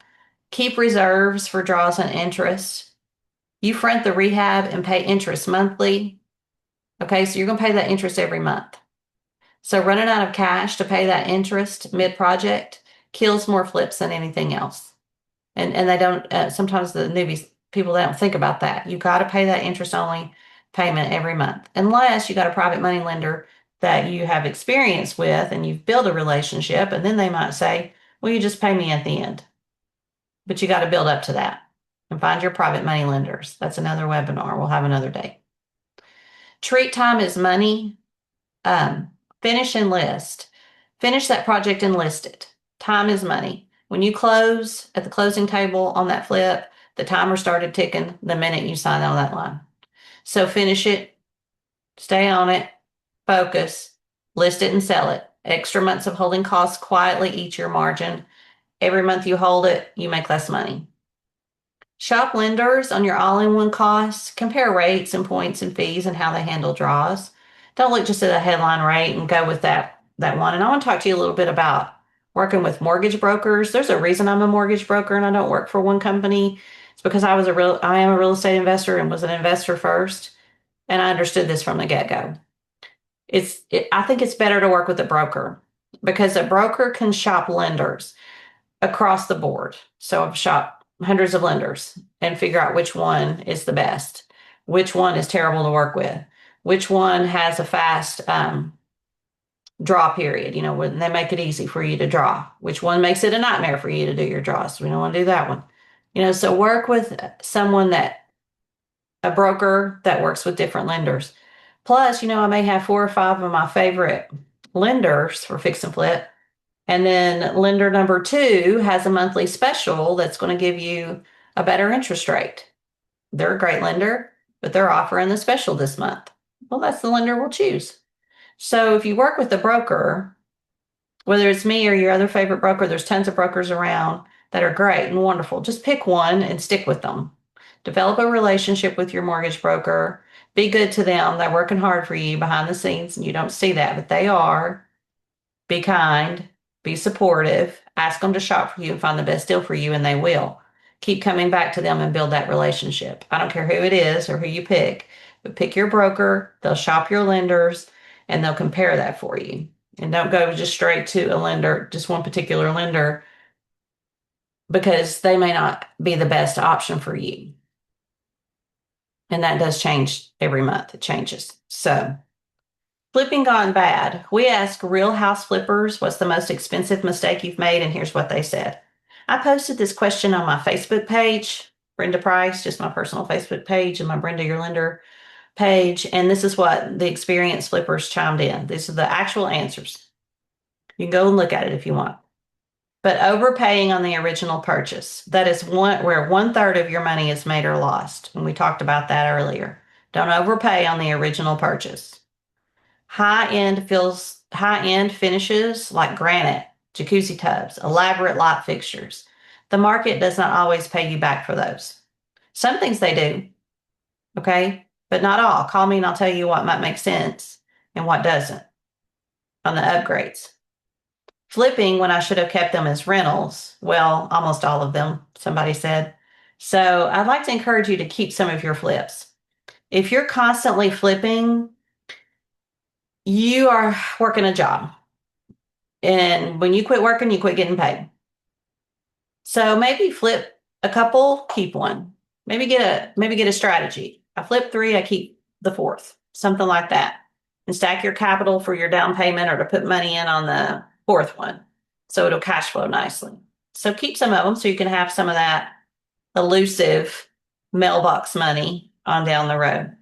Keep reserves for draws and interest. You front the rehab and pay interest monthly. Okay, so you're going to pay that interest every month. So running out of cash to pay that interest mid-project kills more flips than anything else. And they don't, sometimes the newbies, people, they don't think about that. You got to pay that interest only payment every month, unless you got a private money lender that you have experience with and you've built a relationship, and then they might say, well, you just pay me at the end. But you got to build up to that and find your private money lenders. That's another webinar. We'll have another day. Treat time as money. Finish and list. Finish that project and list it. Time is money. When you close at the closing table on that flip, the timer started ticking the minute you signed on that line. So finish it, stay on it, focus, list it and sell it. Extra months of holding costs quietly eat your margin. Every month you hold it, you make less money. Shop lenders on your all-in-one costs. Compare rates and points and fees and how they handle draws. Don't look just at a headline rate and go with that one. And I want to talk to you a little bit about working with mortgage brokers. There's a reason I'm a mortgage broker and I don't work for one company. It's because I am a real estate investor and was an investor first, and I understood this from the get-go. I think it's better to work with a broker because a broker can shop lenders across the board. So I've shopped hundreds of lenders and figure out which one is the best, which one is terrible to work with, which one has a fast draw period, when they make it easy for you to draw, which one makes it a nightmare for you to do your draws. We don't want to do that one. So work with a broker that works with different lenders. Plus, I may have 4 or 5 of my favorite lenders for fix and flip. And then lender number 2 has a monthly special that's going to give you a better interest rate. They're a great lender, but they're offering the special this month. Well, that's the lender we'll choose. So if you work with a broker, whether it's me or your other favorite broker, there's tons of brokers around that are great and wonderful. Just pick one and stick with them. Develop a relationship with your mortgage broker. Be good to them. They're working hard for you behind the scenes, and you don't see that, but they are. Be kind. Be supportive. Ask them to shop for you and find the best deal for you, and they will. Keep coming back to them and build that relationship. I don't care who it is or who you pick, but pick your broker. They'll shop your lenders, and they'll compare that for you. And don't go just straight to a lender, just one particular lender, because they may not be the best option for you. And that does change every month. It changes. So flipping gone bad. We asked real house flippers, what's the most expensive mistake you've made? And here's what they said. I posted this question on my Facebook page, Brenda Price, just my personal Facebook page, and my Brenda Your Lender page. And this is what the experienced flippers chimed in. These are the actual answers. You can go and look at it if you want. But overpaying on the original purchase. That is where 1/3 of your money is made or lost. And we talked about that earlier. Don't overpay on the original purchase. High-end finishes like granite, jacuzzi tubs, elaborate light fixtures. The market does not always pay you back for those. Some things they do, okay? But not all. Call me and I'll tell you what might make sense and what doesn't on the upgrades. Flipping when I should have kept them as rentals. Well, almost all of them, somebody said. So I'd like to encourage you to keep some of your flips. If you're constantly flipping, you are working a job. And when you quit working, you quit getting paid. So maybe flip a couple, keep one. Maybe get a strategy. I flip 3, I keep the 4th, something like that. And stack your capital for your down payment or to put money in on the 4th one. So it'll cash flow nicely. So keep some of them so you can have some of that elusive mailbox money on down the road.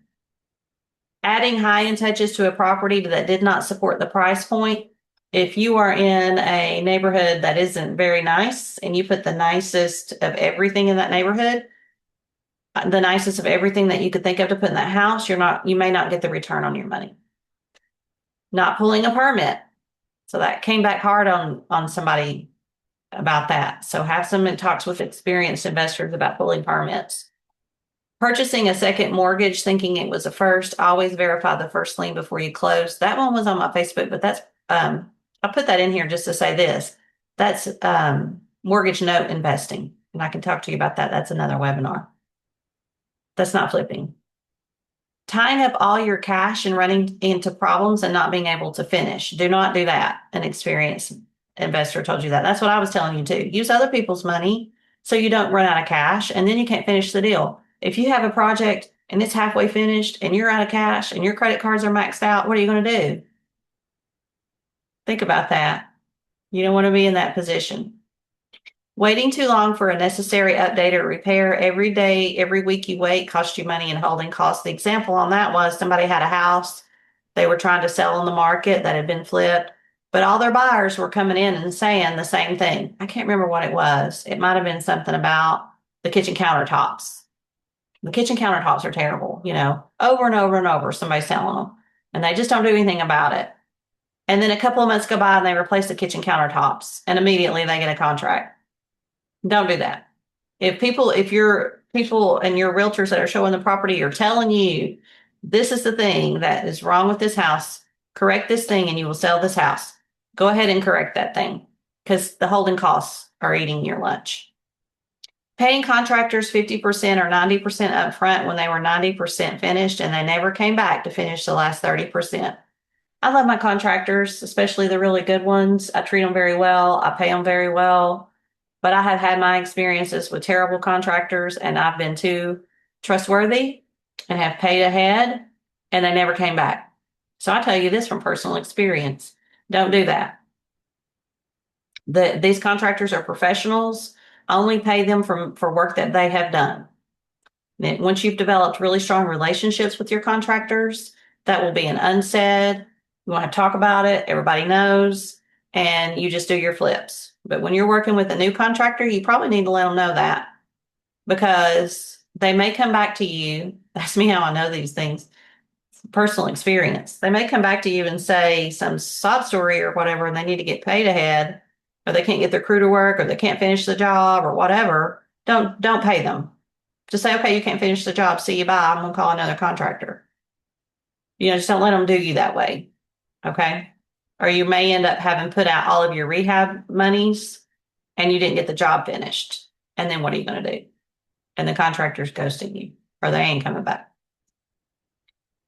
Adding high-end touches to a property that did not support the price point. If you are in a neighborhood that isn't very nice and you put the nicest of everything in that neighborhood, the nicest of everything that you could think of to put in that house, you may not get the return on your money. Not pulling a permit. So that came back hard on somebody about that. So have some talks with experienced investors about pulling permits. Purchasing a second mortgage thinking it was a first. Always verify the first lien before you close. That one was on my Facebook, but that's I'll put that in here just to say this. That's mortgage note investing. And I can talk to you about that. That's another webinar. That's not flipping. Tying up all your cash and running into problems and not being able to finish. Do not do that. An experienced investor told you that. That's what I was telling you too. Use other people's money so you don't run out of cash and then you can't finish the deal. If you have a project and it's halfway finished and you're out of cash and your credit cards are maxed out, what are you going to do? Think about that. You don't want to be in that position. Waiting too long for a necessary update or repair. Every day, every week you wait costs you money and holding costs. The example on that was somebody had a house they were trying to sell on the market that had been flipped, but all their buyers were coming in and saying the same thing. I can't remember what it was. It might have been something about the kitchen countertops. The kitchen countertops are terrible, over and over and over, somebody's selling them, and they just don't do anything about it. And then a couple of months go by and they replace the kitchen countertops, and immediately they get a contract. Don't do that. If your people and your realtors that are showing the property are telling you, this is the thing that is wrong with this house, correct this thing and you will sell this house. Go ahead and correct that thing because the holding costs are eating your lunch. paying contractors 50% or 90% upfront when they were 90% finished and they never came back to finish the last 30%. I love my contractors, especially the really good ones. I treat them very well. I pay them very well. But I have had my experiences with terrible contractors, and I've been too trustworthy and have paid ahead, and they never came back. So I tell you this from personal experience. Don't do that. These contractors are professionals. Only pay them for work that they have done. And once you've developed really strong relationships with your contractors, that will be an unsaid. You want to talk about it, everybody knows, and you just do your flips. But when you're working with a new contractor, you probably need to let them know that, because they may come back to you. That's me how I know these things. Personal experience. They may come back to you and say some sob story or whatever, and they need to get paid ahead, or they can't get their crew to work, or they can't finish the job, or whatever. Don't pay them. Just say, okay, you can't finish the job. See you, bye. I'm gonna call another contractor. Just don't let them do you that way. Okay. Or you may end up having put out all of your rehab monies and you didn't get the job finished. And then what are you going to do? And the contractor's ghosting you, or they ain't coming back.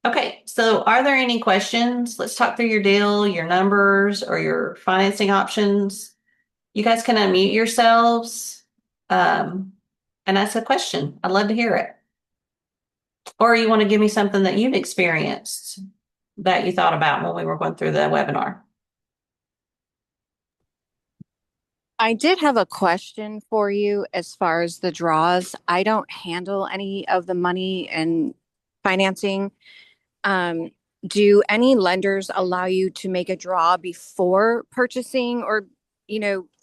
Okay. So are there any questions? Let's talk through your deal, your numbers, or your financing options. You guys can unmute yourselves and ask a question. I'd love to hear it. Or you want to give me something that you've experienced that you thought about when we were going through the webinar. I did have a question for you as far as the draws. I don't handle any of the money and financing. Do any lenders allow you to make a draw before purchasing or,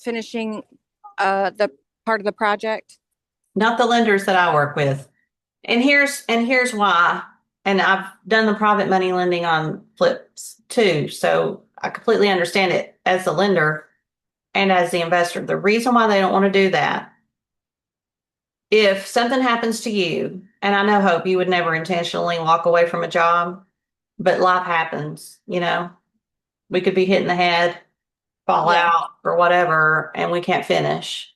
finishing the part of the project? Not the lenders that I work with. And here's why. And I've done the private money lending on flips too. So I completely understand it as the lender and as the investor. The reason why they don't want to do that, if something happens to you, and I know, Hope, you would never intentionally walk away from a job, but life happens, we could be hit in the head, fall out or whatever, and we can't finish.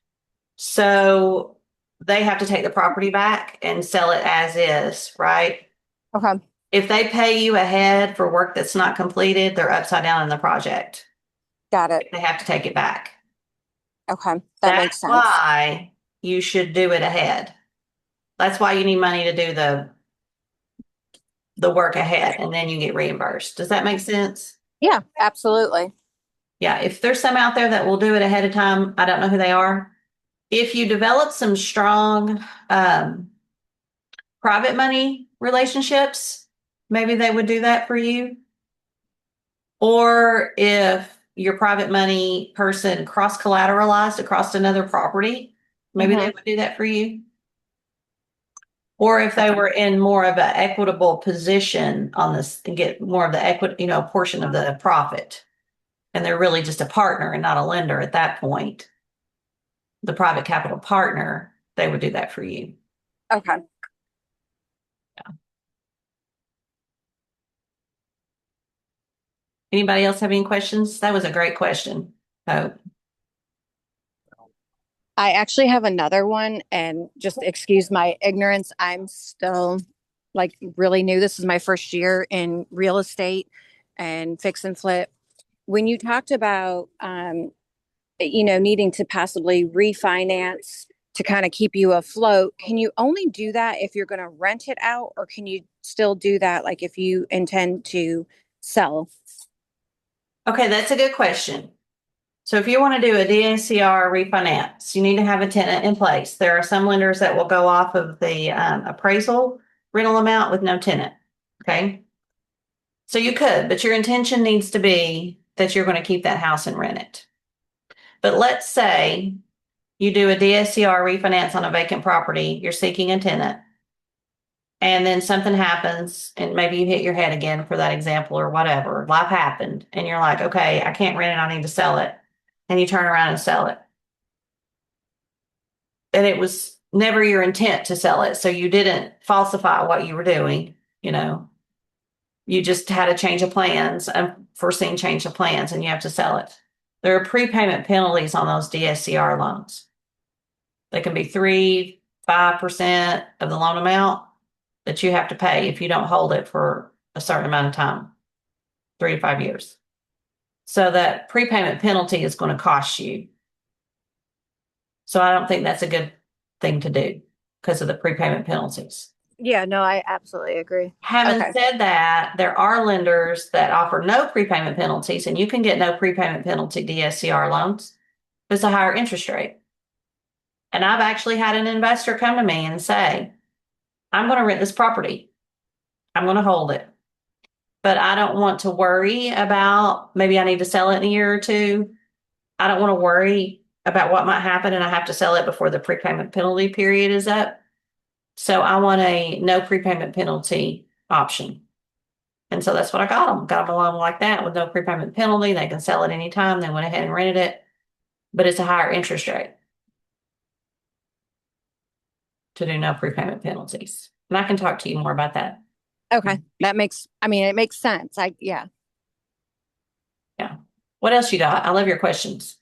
So they have to take the property back and sell it as is, right? Okay. If they pay you ahead for work that's not completed, they're upside down in the project. Got it. They have to take it back. Okay. That makes sense. That's why you should do it ahead. That's why you need money to do the work ahead, and then you get reimbursed. Does that make sense? Yeah, absolutely. Yeah. If there's some out there that will do it ahead of time, I don't know who they are. If you develop some strong private money relationships, maybe they would do that for you. Or if your private money person cross collateralized across another property, maybe they would do that for you. Or if they were in more of an equitable position on this and get more of the equity, portion of the profit, and they're really just a partner and not a lender at that point, the private capital partner, they would do that for you. Okay. Yeah. Anybody else have any questions? That was a great question. So, I actually have another one, and just excuse my ignorance. I'm still really new. This is my first year in real estate and fix and flip. When you talked about, needing to possibly refinance to kind of keep you afloat, can you only do that if you're going to rent it out, or can you still do that if you intend to sell? okay, that's a good question. So if you want to do a DSCR refinance, you need to have a tenant in place. There are some lenders that will go off of the appraisal rental amount with no tenant. Okay. So you could, but your intention needs to be that you're going to keep that house and rent it. But let's say you do a DSCR refinance on a vacant property, you're seeking a tenant, and then something happens, and maybe you hit your head again for that example or whatever, life happened, and you're like, okay, I can't rent it, I need to sell it. And you turn around and sell it. And it was never your intent to sell it. So you didn't falsify what you were doing, you just had a change of plans, unforeseen change of plans, and you have to sell it. There are prepayment penalties on those DSCR loans. They can be 3, 5% of the loan amount that you have to pay if you don't hold it for a certain amount of time, 3 to 5 years. So that prepayment penalty is going to cost you. So I don't think that's a good thing to do because of the prepayment penalties. Yeah, no, I absolutely agree. Having Okay. said that, there are lenders that offer no prepayment penalties, and you can get no prepayment penalty DSCR loans. It's a higher interest rate. And I've actually had an investor come to me and say, I'm going to rent this property. I'm going to hold it. But I don't want to worry about maybe I need to sell it in a year or two. I don't want to worry about what might happen and I have to sell it before the prepayment penalty period is up. So I want a no prepayment penalty option. And so that's what I got them. Got them a loan like that with no prepayment penalty. They can sell it anytime. They went ahead and rented it, but it's a higher interest rate to do no prepayment penalties. And I can talk to you more about that. Okay. That makes, I mean, it makes sense. Yeah. Yeah. What else you got? I love your questions.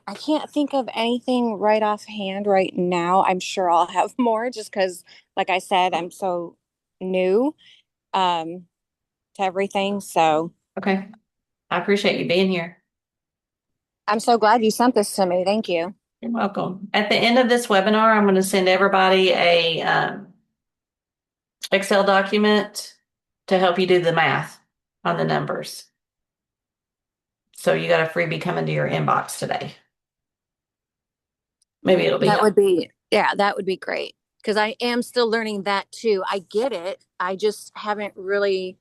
I can't think of anything right offhand right now. I'm sure I'll have more just because, like I said, I'm so new to everything. So Okay. I appreciate you being here. I'm so glad you sent this to me. Thank you. You're welcome. At the end of this webinar, I'm going to send everybody a Excel document to help you do the math on the numbers. So you got a freebie coming to your inbox today. Maybe it'll be That helpful. would be, yeah, that would be great. Because I am still learning that too. I get it. I just haven't really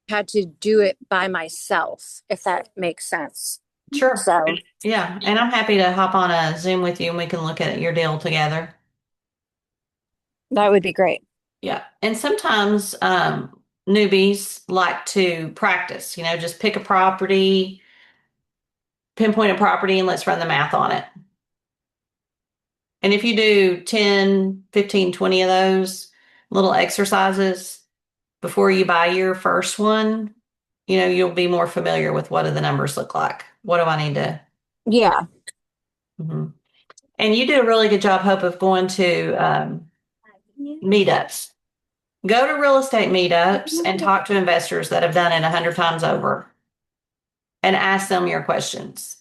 had to do it by myself, if that makes sense. Sure. So Yeah. And I'm happy to hop on a Zoom with you and we can look at your deal together. that would be great. Yeah. And sometimes newbies like to practice, just pick a property, pinpoint a property, and let's run the math on it. And if you do 10, 15, 20 of those little exercises before you buy your first one, you'll be more familiar with what do the numbers look like. What do I need to? Yeah. Mhm. And you do a really good job, Hope, of going to meetups. Go to real estate meetups and talk to investors that have done it 100 times over and ask them your questions.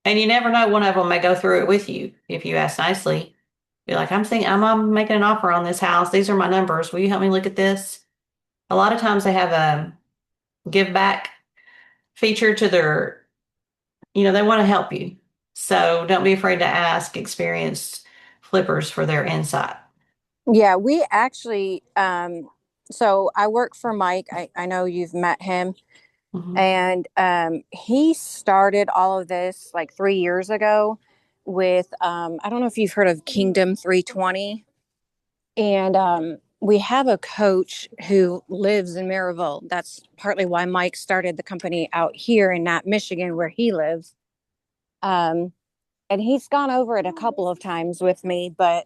And you never know, one of them may go through it with you if you ask nicely. Be like, I'm making an offer on this house. These are my numbers. Will you help me look at this? A lot of times they have a give back feature to their, they want to help you. So don't be afraid to ask experienced flippers for their insight. Yeah, we actually so I work for Mike. I know you've met him. Mhm. And he started all of this like 3 years ago with I don't know if you've heard of Kingdom 320. And we have a coach who lives in Maryville. That's partly why Mike started the company out here in not Michigan, where he lives. Um, and he's gone over it a couple of times with me, but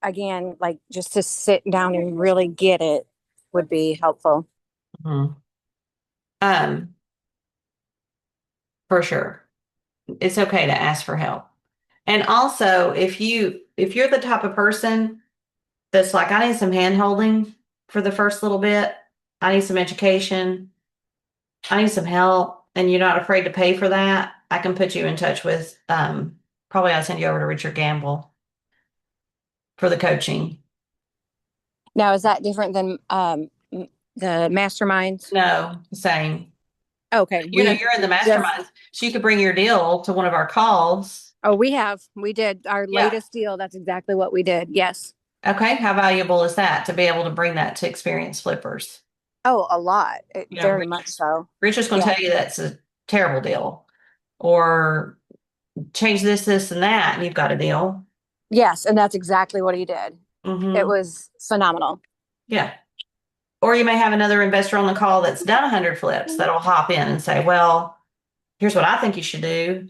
again, like just to sit down and really get it would be helpful. Mhm. Um, for sure. It's okay to ask for help. And also, if you're the type of person that's like, I need some hand holding for the first little bit, I need some education, I need some help, and you're not afraid to pay for that, I can put you in touch with probably I'll send you over to Richard Gamble for the coaching. Now, is that different than the masterminds? No, same. Okay, You're in the just masterminds. So you could bring your deal to one of our calls. we did our Yeah. latest deal. That's exactly what we did. Yes. Okay. How valuable is that to be able to bring that to experienced flippers? Oh, a lot. Very Rich, much so. Richard's going to Yeah. tell you that's a terrible deal, or change this, this, and that, and you've got a deal. Yes, and that's exactly what he did. It Mm-hmm. was phenomenal. Yeah. Or you may have another investor on the call that's done 100 flips that'll hop in and say, well, here's what I think you should do.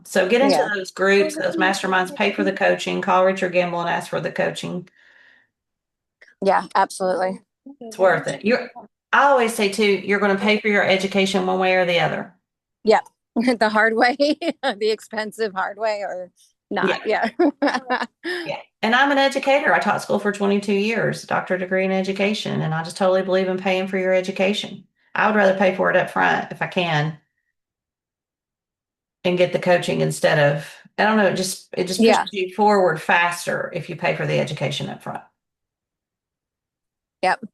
So get into Yeah. those groups, those masterminds, pay for the coaching, call Richard Gamble and ask for the coaching. Yeah, absolutely. It's worth it. I always say too, you're going to pay for your education one way or the other. Yep. The hard way, the expensive hard way, or Yeah. not. Yeah. Yeah. And I'm an educator. I taught school for 22 years, doctorate degree in education, and I just totally believe in paying for your education. I would rather pay for it up front if I can and get the coaching instead of, I don't know, it just pushes Yeah. you forward faster if you pay for the education up front. Yep.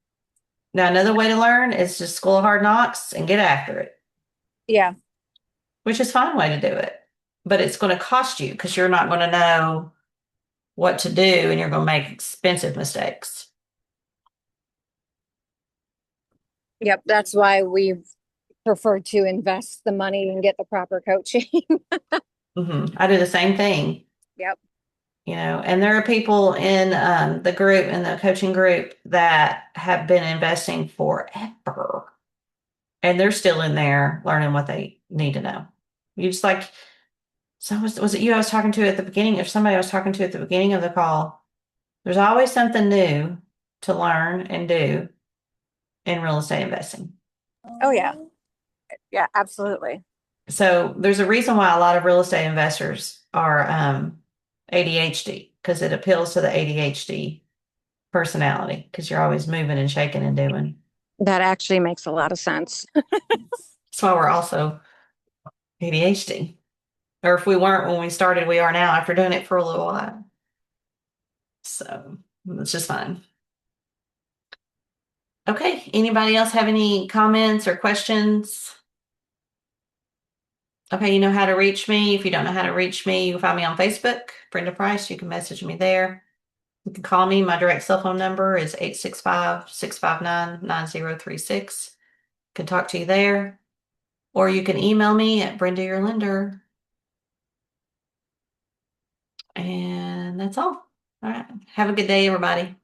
Now, another way to learn is just School of Hard Knocks and get after it, Yeah. which is a fine way to do it. But it's going to cost you because you're not going to know what to do and you're going to make expensive mistakes. Yep. That's why we prefer to invest the money and get the proper coaching. I do the same thing, Yep. and there are people in the group, in the coaching group, that have been investing forever and they're still in there learning what they need to know. You just like, so was it you I was talking to at the beginning, or somebody I was talking to at the beginning of the call? There's always something new to learn and do in real estate investing. Oh, yeah. Yeah, absolutely. So there's a reason why a lot of real estate investors are ADHD, because it appeals to the ADHD personality, because you're always moving and shaking and doing. That actually makes a lot of sense. That's why we're also ADHD. Or if we weren't when we started, we are now after doing it for a little while. So it's just fine. Okay. Anybody else have any comments or questions? Okay, you know how to reach me. If you don't know how to reach me, you can find me on Facebook, Brenda Price. You can message me there. You can call me. My direct cell phone number is 865-659-9036. Can talk to you there. Or you can email me at BrendaYourLender. And that's all. All right. Have a good day, everybody.